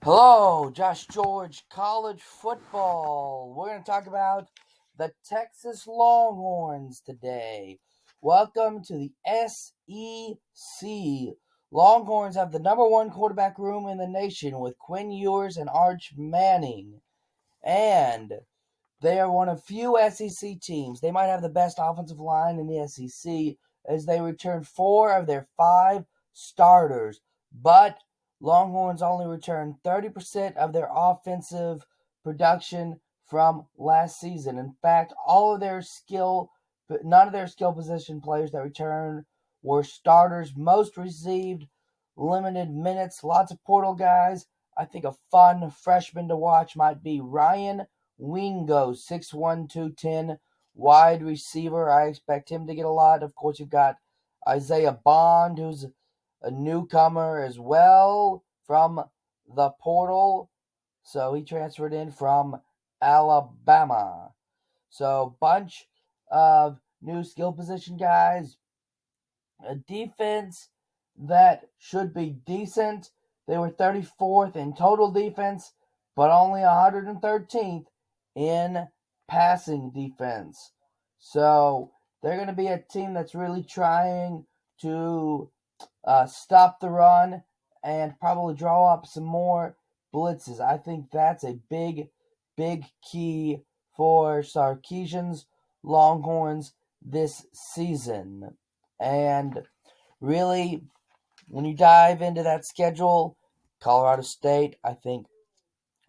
Hello, Josh George, college football. We're going to talk about the Texas Longhorns today. Welcome to the SEC. Longhorns have the number one quarterback room in the nation with Quinn Ewers and Arch Manning. And they are one of few SEC teams. They might have the best offensive line in the SEC as they return 4 of their 5 starters. But Longhorns only returned 30% of their offensive production from last season. In fact, none of their skill position players that returned were starters. Most received limited minutes, lots of portal guys. I think a fun freshman to watch might be Ryan Wingo, 6'1", 210, wide receiver. I expect him to get a lot. Of course, you've got Isaiah Bond, who's a newcomer as well from the portal. So he transferred in from Alabama. So bunch of new skill position guys. A defense that should be decent. They were 34th in total defense, but only 113th in passing defense. So they're going to be a team that's really trying to stop the run and probably draw up some more blitzes. I think that's a big key for Sarkisian's Longhorns this season. And really, when you dive into that schedule, Colorado State, I think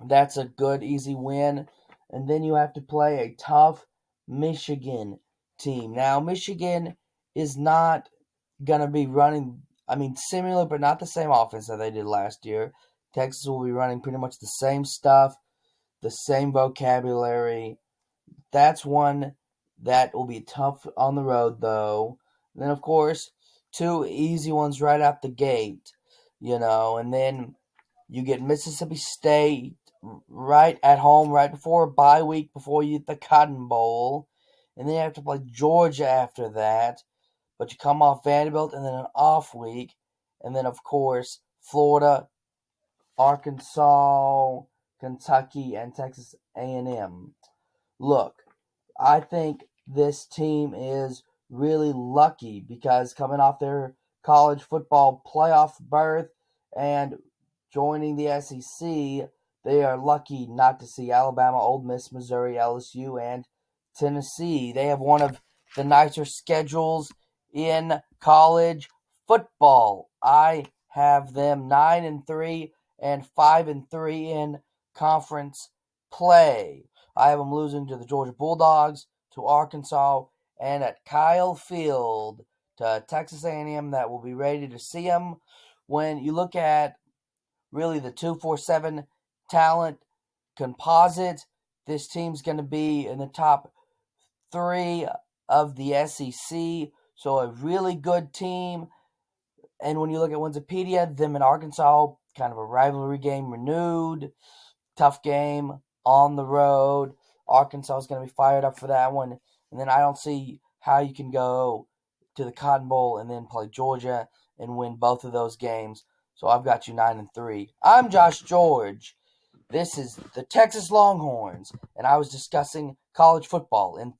that's a good, easy win. And then you have to play a tough Michigan team. Now, Michigan is not going to be running, similar, but not the same offense that they did last year. Texas will be running pretty much the same stuff, the same vocabulary. That's one that will be tough on the road, though. And then, of course, 2 easy ones right out the gate, and then you get Mississippi State right at home, right before a bye week, before you get the Cotton Bowl. And then you have to play Georgia after that. But you come off Vanderbilt and then an off week. And then, of course, Florida, Arkansas, Kentucky, and Texas A&M. Look, I think this team is really lucky because coming off their college football playoff berth and joining the SEC, they are lucky not to see Alabama, Ole Miss, Missouri, LSU, and Tennessee. They have one of the nicer schedules in college football. I have them 9-3 and 5-3 in conference play. I have them losing to the Georgia Bulldogs, to Arkansas, and at Kyle Field to Texas A&M that will be ready to see them. When you look at really the 247 talent composite, this team's going to be in the top 3 of the SEC. So a really good team. And when you look at Wikipedia, them in Arkansas, kind of a rivalry game renewed. Tough game on the road. Arkansas is going to be fired up for that one. And then I don't see how you can go to the Cotton Bowl and then play Georgia and win both of those games. So I've got you 9-3. I'm Josh George. This is the Texas Longhorns, and I was discussing college football in 3.